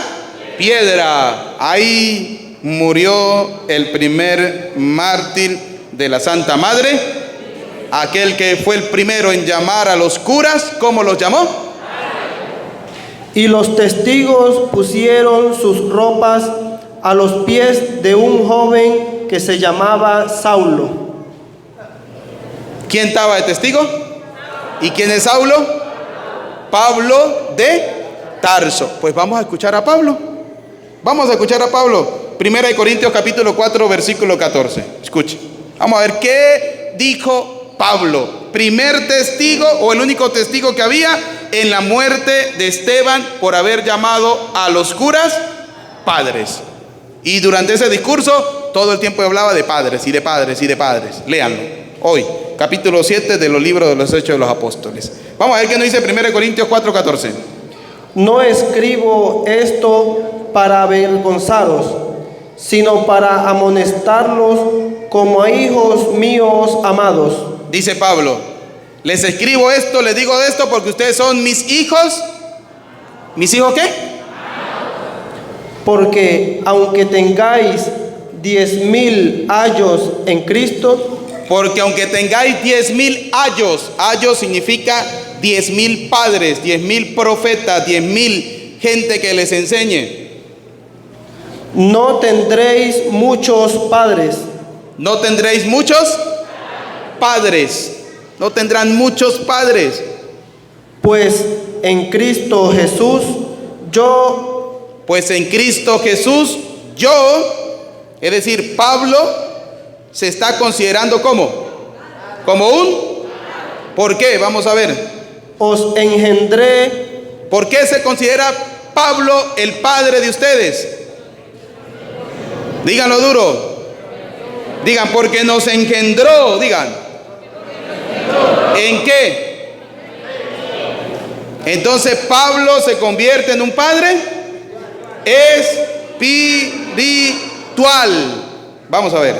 piedra. Ahí murió el primer mártir de la Santa Madre, aquel que fue el primero en llamar a los curas. ¿Cómo los llamó?
Y los testigos pusieron sus ropas a los pies de un joven que se llamaba Saulo.
¿Quién estaba de testigo? ¿Y quién es Saulo? Pablo de Tarso. Pues vamos a escuchar a Pablo. Vamos a escuchar a Pablo. 1 Corintios capítulo 4, versículo 14. Escuche. Vamos a ver qué dijo Pablo. Primer testigo o el único testigo que había en la muerte de Esteban por haber llamado a los curas padres. Y durante ese discurso todo el tiempo hablaba de padres y de padres y de padres. Léanlo. Hoy, capítulo 7 de los libros de los Hechos de los Apóstoles. Vamos a ver qué nos dice 1 Corintios 4, 14.
No escribo esto para avergonzaros, sino para amonestarlos como a hijos míos amados.
Dice Pablo, les escribo esto, les digo esto porque ustedes son mis hijos. ¿Mis hijos qué?
Porque aunque tengáis 10,000 años en Cristo,
porque aunque tengáis 10,000 ayos significa 10,000 padres, 10,000 profetas, 10,000 gente que les enseñe.
no tendréis muchos padres.
No tendréis muchos padres. No tendrán muchos padres.
Pues en Cristo Jesús,
Pues en Cristo Jesús, es decir, Pablo se está considerando como ¿por qué? Vamos a ver.
os engendré
¿Por qué se considera Pablo el padre de ustedes? Díganlo duro. Digan, porque nos engendró. Digan. ¿En qué? Entonces Pablo se convierte en un padre espiritual. Vamos a ver.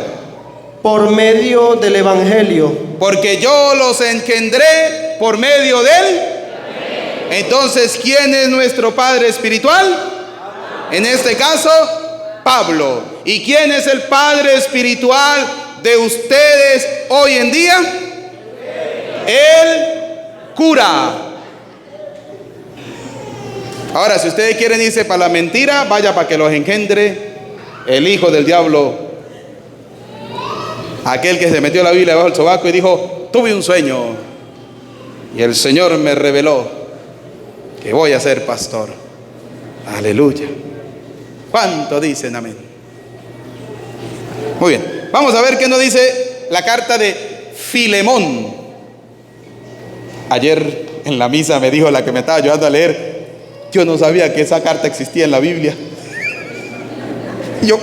Por medio del Evangelio.
Porque yo los engendré por medio de él. Entonces, ¿quién es nuestro padre espiritual? En este caso, Pablo. ¿Y quién es el padre espiritual de ustedes hoy en día? El cura. Ahora, si ustedes quieren irse para la mentira, vaya para que los engendre el hijo del diablo, aquel que se metió la Biblia debajo del sobaco y dijo: tuve un sueño y el Señor me reveló que voy a ser pastor. Aleluya. ¿Cuánto dicen amén? Muy bien, vamos a ver qué nos dice la carta de Filemón. Ayer en la misa me dijo la que me estaba ayudando a leer: yo no sabía que esa carta existía en la Biblia. Yo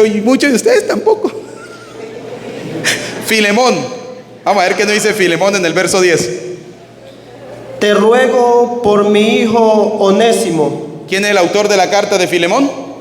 y muchos de ustedes tampoco. Filemón. Vamos a ver qué nos dice Filemón en el verso 10.
Te ruego por mi hijo Onésimo.
¿Quién es el autor de la carta de Filemón?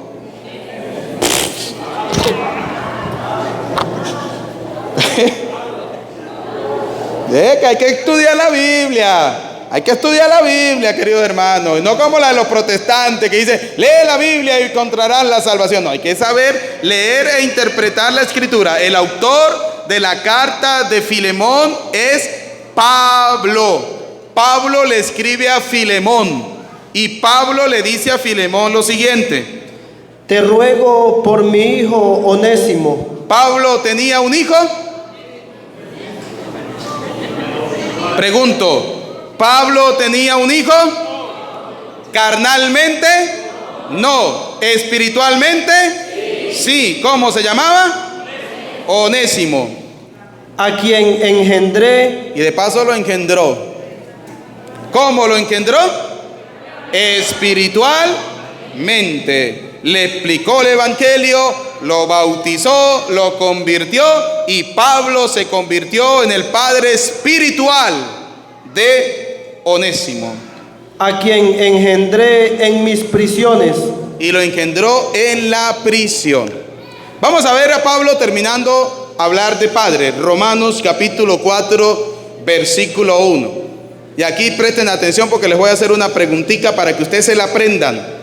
Que hay que estudiar la Biblia. Hay que estudiar la Biblia, queridos hermanos, y no como la de los protestantes que dice: lee la Biblia y encontrarás la salvación. No, hay que saber leer e interpretar la escritura. El autor de la carta de Filemón es Pablo. Pablo le escribe a Filemón y Pablo le dice a Filemón lo siguiente:
te ruego por mi hijo Onésimo.
¿Pablo tenía un hijo? Pregunto, ¿Pablo tenía un hijo? ¿Carnalmente? No. ¿Espiritualmente? Sí. ¿Cómo se llamaba? Onésimo.
A quien engendré.
Y de paso lo engendró. ¿Cómo lo engendró? Espiritualmente. Le explicó el evangelio, lo bautizó, lo convirtió, y Pablo se convirtió en el padre espiritual de Onésimo.
A quien engendré en mis prisiones.
Y lo engendró en la prisión. Vamos a ver a Pablo terminando a hablar de padre. Romanos capítulo 4, versículo 1. Y aquí presten atención porque les voy a hacer una preguntita para que ustedes se la aprendan.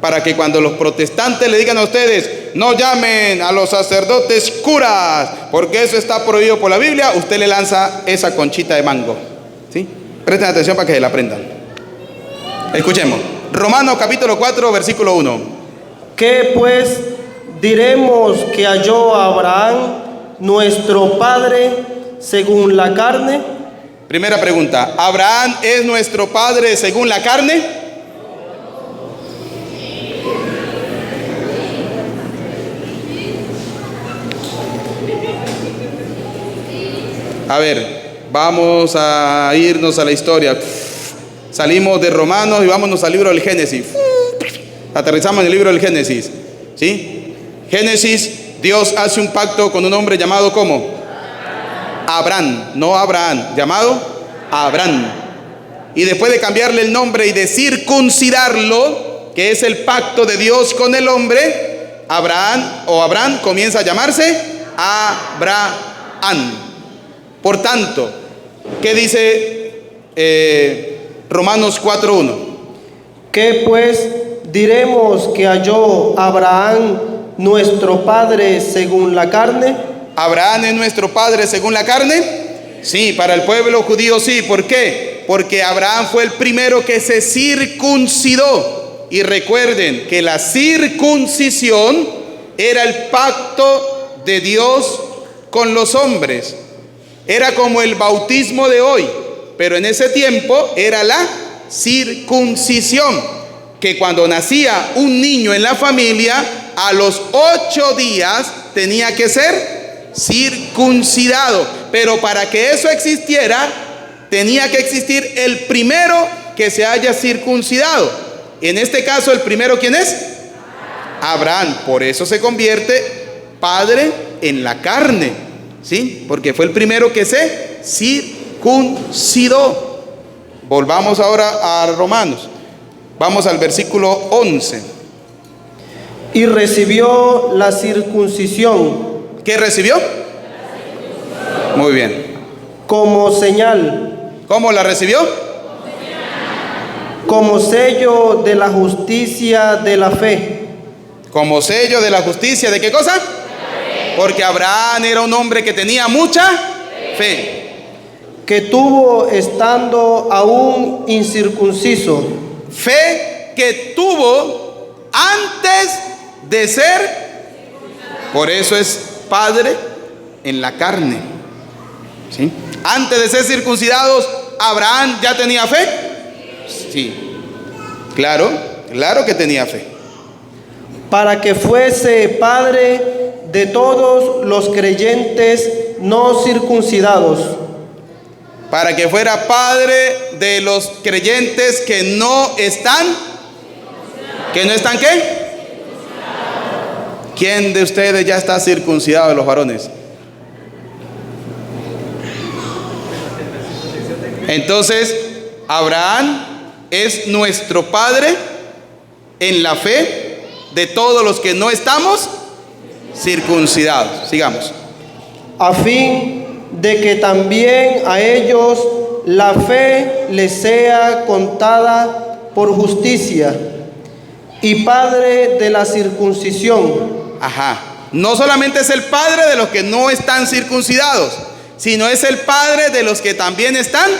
Para que cuando los protestantes le digan a ustedes: no llamen a los sacerdotes curas, porque eso está prohibido por la Biblia, usted le lanza esa conchita de mango. ¿Sí? Presten atención para que se la aprendan. Escuchemos. Romanos capítulo 4, versículo 1.
¿Qué pues diremos que halló a Abraham, nuestro padre, según la carne?
Primera pregunta: ¿Abraham es nuestro padre según la carne? A ver, vamos a irnos a la historia. Salimos de Romanos y vámonos al libro del Génesis. Aterrizamos en el libro del Génesis. ¿Sí? Génesis, Dios hace un pacto con un hombre llamado ¿cómo? Abraham, no Abraham, llamado Abraham. Y después de cambiarle el nombre y de circuncidarlo, que es el pacto de Dios con el hombre, Abraham comienza a llamarse Abraham. Por tanto, ¿qué dice Romanos 4:1?
¿Qué pues diremos que halló Abraham, nuestro padre, según la carne?
¿Abraham es nuestro padre según la carne? Sí, para el pueblo judío sí. ¿Por qué? Porque Abraham fue el primero que se circuncidó. Y recuerden que la circuncisión era el pacto de Dios con los hombres. Era como el bautismo de hoy, pero en ese tiempo era la circuncisión, que cuando nacía un niño en la familia, a los 8 días tenía que ser circuncidado. Pero para que eso existiera, tenía que existir el primero que se haya circuncidado. En este caso, el primero, ¿quién es? Abraham, por eso se convierte padre en la carne, ¿sí? Porque fue el primero que se circuncidó. Volvamos ahora a Romanos. Vamos al versículo 11.
Y recibió la circuncisión.
¿Qué recibió? Muy bien.
Como señal.
¿Cómo la recibió?
Como sello de la justicia de la fe.
Como sello de la justicia, ¿de qué cosa? Porque Abraham era un hombre que tenía mucha fe.
Que tuvo estando aún incircunciso.
Fe que tuvo antes de ser. Por eso es padre en la carne, ¿sí? Antes de ser circuncidados, Abraham ya tenía fe. Sí, claro que tenía fe.
Para que fuese padre de todos los creyentes no circuncidados.
Para que fuera padre de los creyentes que no están. ¿Que no están qué? ¿Quién de ustedes ya está circuncidado de los varones? Entonces, Abraham es nuestro padre en la fe de todos los que no estamos circuncidados. Sigamos.
A fin de que también a ellos la fe les sea contada por justicia, y padre de la circuncisión.
Ajá. No solamente es el padre de los que no están circuncidados, sino es el padre de los que también están.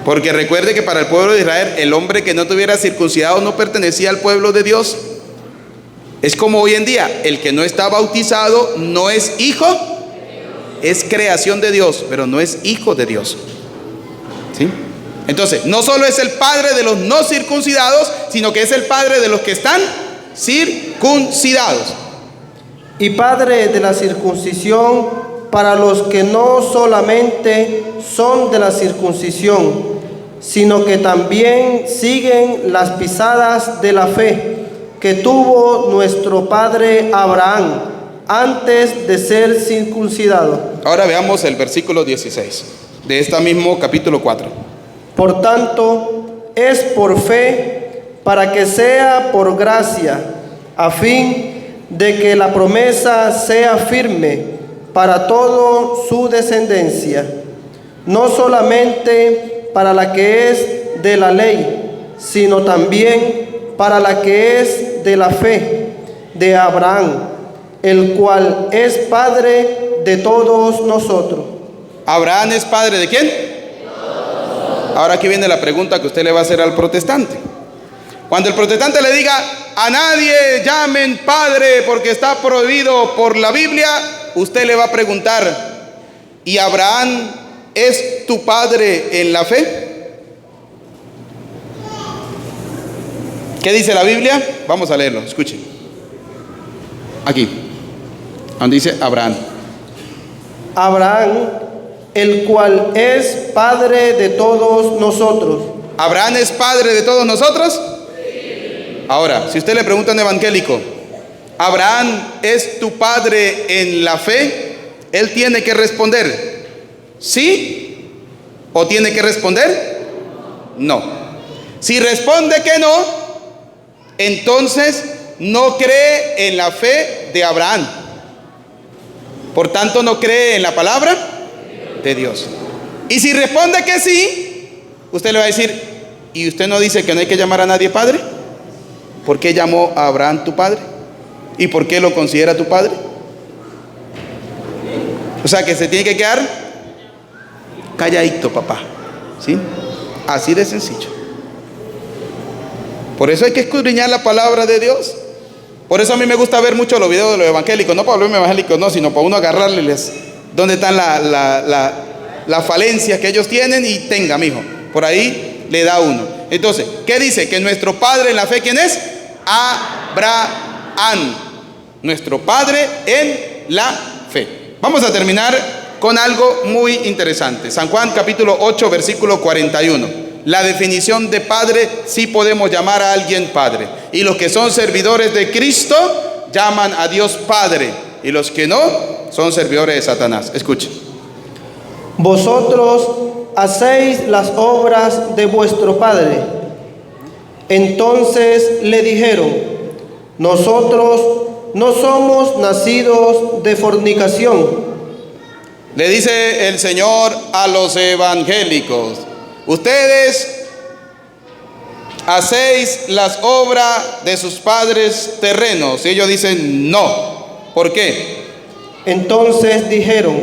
Porque recuerde que para el pueblo de Israel, el hombre que no tuviera circuncidado no pertenecía al pueblo de Dios. Es como hoy en día, el que no está bautizado no es hijo, es creación de Dios, pero no es hijo de Dios, ¿sí? Entonces, no solo es el padre de los no circuncidados, sino que es el padre de los que están circuncidados.
Y padre de la circuncisión para los que no solamente son de la circuncisión, sino que también siguen las pisadas de la fe que tuvo nuestro padre Abraham antes de ser circuncidado.
Ahora veamos el versículo 16 de este mismo capítulo 4.
Por tanto, es por fe, para que sea por gracia, a fin de que la promesa sea firme para toda su descendencia, no solamente para la que es de la ley, sino también para la que es de la fe de Abraham, el cual es padre de todos nosotros.
¿Abraham es padre de quién? Ahora aquí viene la pregunta que usted le va a hacer al protestante. Cuando el protestante le diga, a nadie llamen padre porque está prohibido por la Biblia, usted le va a preguntar, ¿y Abraham es tu padre en la fe? ¿Qué dice la Biblia? Vamos a leerlo, escuchen. Aquí, donde dice Abraham.
Abraham, el cual es padre de todos nosotros.
¿Abraham es padre de todos nosotros? Sí. Ahora, si usted le pregunta a un evangélico, ¿Abraham es tu padre en la fe? Él tiene que responder ¿sí? ¿O tiene que responder no? Si responde que no, entonces no cree en la fe de Abraham. Por tanto, no cree en la palabra de Dios. Y si responde que sí, usted le va a decir, ¿y usted no dice que no hay que llamar a nadie padre? ¿Por qué llamó a Abraham tu padre? ¿Y por qué lo considera tu padre? O sea que se tiene que quedar calladito, papá, ¿sí? Así de sencillo. Por eso hay que escudriñar la palabra de Dios. Por eso a mí me gusta ver mucho los videos de los evangélicos, no para volverme evangélico, no, sino para uno agarrarles dónde están las falencias que ellos tienen y tenga, mijo, por ahí le da uno. Entonces, ¿qué dice? Que nuestro padre en la fe, ¿quién es? Abraham, nuestro padre en la fe. Vamos a terminar con algo muy interesante. San Juan capítulo 8, versículo 41. la definición de padre, sí podemos llamar a alguien padre. Y los que son servidores de Cristo llaman a Dios Padre. Y los que no, son servidores de Satanás. Escuchen.
Vosotros hacéis las obras de vuestro padre. Entonces le dijeron: nosotros no somos nacidos de fornicación.
Le dice el Señor a los evangélicos: ustedes hacéis las obras de sus padres terrenos. Y ellos dicen no. ¿Por qué?
Entonces dijeron: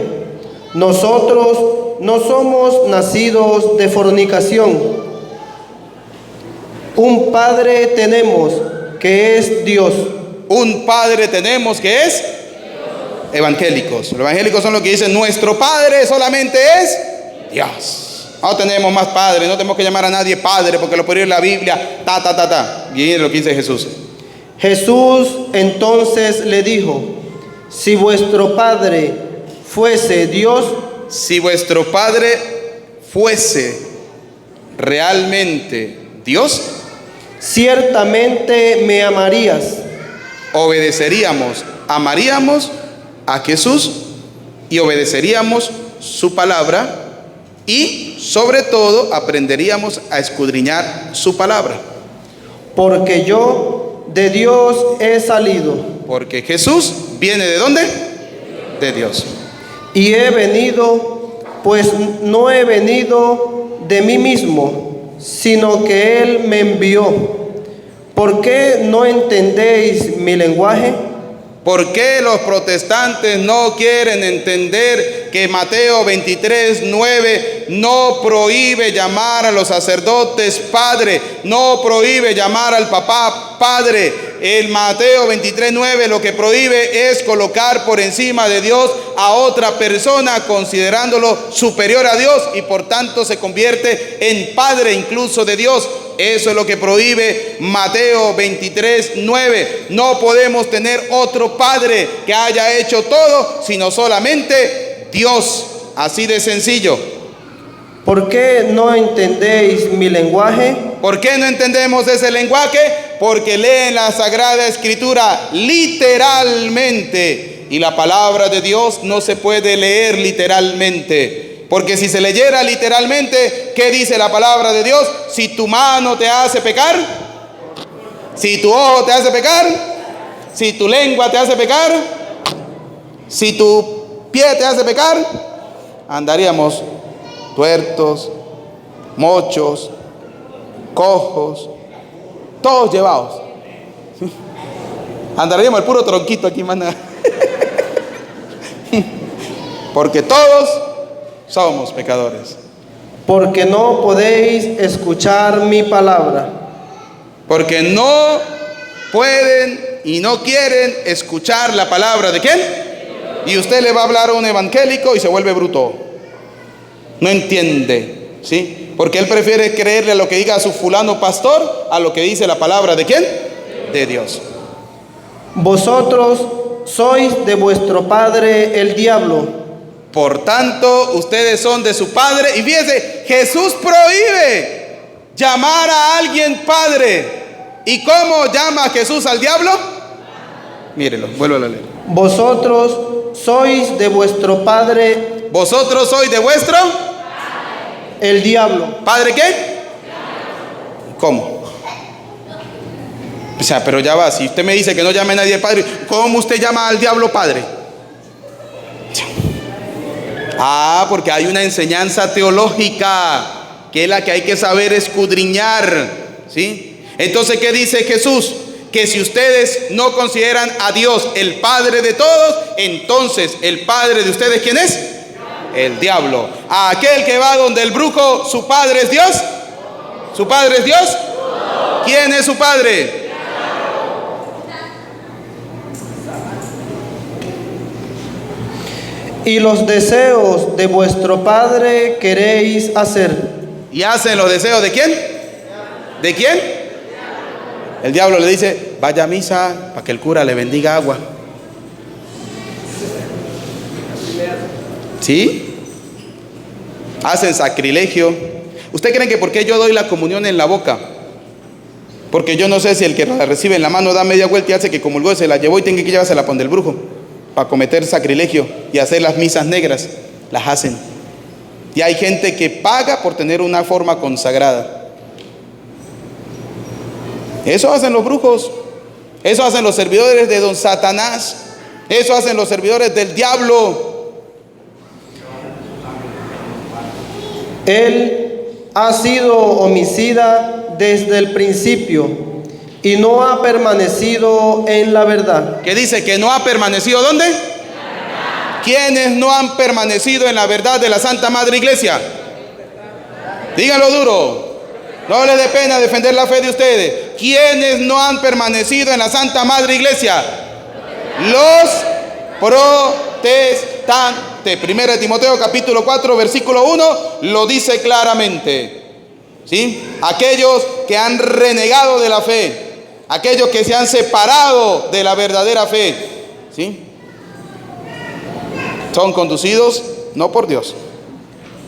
nosotros no somos nacidos de fornicación. Un Padre tenemos, que es Dios.
Un Padre tenemos, que es evangélicos. Los evangélicos son los que dicen: nuestro Padre solamente es Dios. No tenemos más Padre, no tenemos que llamar a nadie Padre, porque lo puede ir en la Biblia, Y es lo que dice Jesús.
Jesús entonces le dijo: si vuestro Padre fuese Dios,
si vuestro Padre fuese realmente Dios,
ciertamente me amarías.
Obedeceríamos, amaríamos a Jesús y obedeceríamos su palabra, y sobre todo aprenderíamos a escudriñar su palabra.
Porque yo de Dios he salido.
Porque Jesús viene ¿de dónde? De Dios.
Y he venido, pues no he venido de mí mismo, sino que Él me envió. ¿Por qué no entendéis mi lenguaje?
¿Por qué los protestantes no quieren entender que Mateo 23:9 no prohíbe llamar a los sacerdotes padre, no prohíbe llamar al papá padre? El Mateo 23:9 lo que prohíbe es colocar por encima de Dios a otra persona, considerándolo superior a Dios, y por tanto se convierte en padre incluso de Dios. Eso es lo que prohíbe Mateo 23:9. No podemos tener otro Padre que haya hecho todo, sino solamente Dios. Así de sencillo.
¿Por qué no entendéis mi lenguaje?
¿Por qué no entendemos ese lenguaje? Porque leen la Sagrada Escritura literalmente. Y la palabra de Dios no se puede leer literalmente. Porque si se leyera literalmente, ¿qué dice la palabra de Dios? Si tu mano te hace pecar, si tu ojo te hace pecar, si tu lengua te hace pecar, si tu pie te hace pecar, andaríamos tuertos, mochos, cojos, todos llevados. Andaríamos el puro tronquito aquí, manda. Porque todos somos pecadores.
Porque no podéis escuchar mi palabra.
Porque no pueden y no quieren escuchar la palabra de ¿quién? Y usted le va a hablar a un evangélico y se vuelve bruto. No entiende, ¿sí? Porque él prefiere creerle a lo que diga su fulano pastor a lo que dice la palabra de ¿quién? De Dios.
Vosotros sois de vuestro padre el diablo.
Por tanto, ustedes son de su padre. Y fíjense, Jesús prohíbe llamar a alguien padre. ¿Y cómo llama Jesús al diablo? Mírelo, vuelvo a leer.
Vosotros sois de vuestro padre.
Vosotros sois de vuestro
el diablo.
¿Padre qué? ¿Cómo? O sea, pero ya va, si usted me dice que no llame a nadie padre, ¿cómo usted llama al diablo padre? Ah, porque hay una enseñanza teológica que es la que hay que saber escudriñar, ¿sí? Entonces, ¿qué dice Jesús? Que si ustedes no consideran a Dios el Padre de todos, entonces el Padre de ustedes, ¿quién es? El diablo. A aquel que va donde el brujo, ¿su padre es Dios? ¿Su padre es Dios? ¿Quién es su padre?
Y los deseos de vuestro padre queréis hacer.
¿Y hacen los deseos de quién? ¿De quién? El diablo le dice: vaya a misa para que el cura le bendiga agua. ¿Sí? Hacen sacrilegio. ¿Usted cree que por qué yo doy la comunión en la boca? Porque yo no sé si el que la recibe en la mano da media vuelta y hace que comulgó, se la llevó y tiene que llevársela para donde el brujo, para cometer sacrilegio y hacer las misas negras. Las hacen. Y hay gente que paga por tener una forma consagrada. Eso hacen los brujos. Eso hacen los servidores de don Satanás. Eso hacen los servidores del diablo.
Él ha sido homicida desde el principio y no ha permanecido en la verdad.
¿Qué dice? Que no ha permanecido, ¿dónde? ¿Quiénes no han permanecido en la verdad de la Santa Madre Iglesia? Díganlo duro. No les dé pena defender la fe de ustedes. ¿Quiénes no han permanecido en la Santa Madre Iglesia? Los protestantes. Primera de Timoteo capítulo 4 versículo 1 lo dice claramente. ¿Sí? Aquellos que han renegado de la fe. Aquellos que se han separado de la verdadera fe. ¿Sí? Son conducidos no por Dios.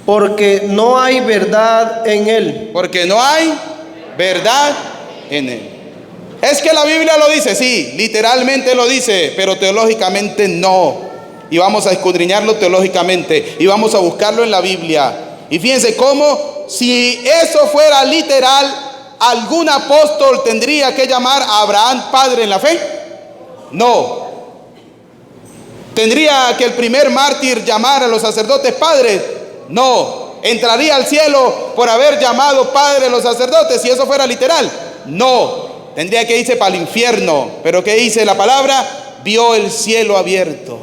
Porque no hay verdad en él.
Porque no hay verdad en él. Es que la Biblia lo dice, sí, literalmente lo dice, pero teológicamente no. Y vamos a escudriñarlo teológicamente y vamos a buscarlo en la Biblia. Y fíjense cómo, si eso fuera literal, ¿algún apóstol tendría que llamar a Abraham padre en la fe? No. ¿Tendría que el primer mártir llamar a los sacerdotes padres? No. ¿Entraría al cielo por haber llamado padre a los sacerdotes si eso fuera literal? No. Tendría que irse para el infierno. Pero ¿qué dice la palabra? Vio el cielo abierto.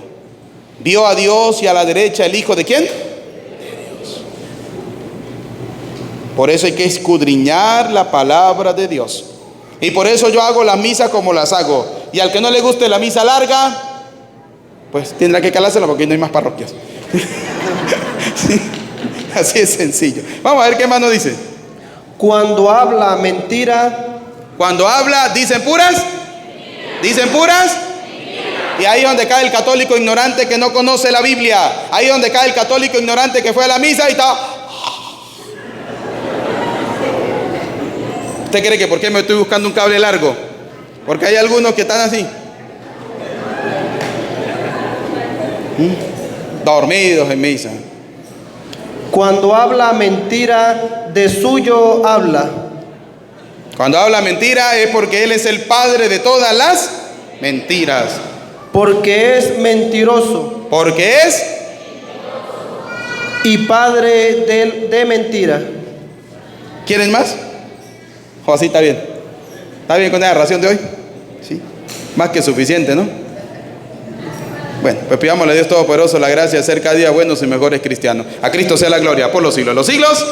Vio a Dios y a la derecha el Hijo de ¿quién? Por eso hay que escudriñar la palabra de Dios. Y por eso yo hago la misa como las hago. Y al que no le guste la misa larga, pues tendrá que calársela porque no hay más parroquias. Sí, así es sencillo. Vamos a ver qué más nos dice.
Cuando habla mentira.
Cuando habla, ¿dicen puras? ¿Dicen puras? Y ahí es donde cae el católico ignorante que no conoce la Biblia. Ahí es donde cae el católico ignorante que fue a la misa y estaba... ¿Usted cree que por qué me estoy buscando un cable largo? Porque hay algunos que están así. Dormidos en misa.
Cuando habla mentira, de suyo habla.
Cuando habla mentira es porque él es el padre de todas las mentiras.
Porque es mentiroso.
Porque es
y padre de mentira.
¿Quieren más? O así está bien. ¿Está bien con la ración de hoy? Sí. Más que suficiente, ¿no? Bueno, pues pidámosle a Dios Todopoderoso la gracia de ser cada día buenos y mejores cristianos. A Cristo sea la gloria por los siglos de los siglos.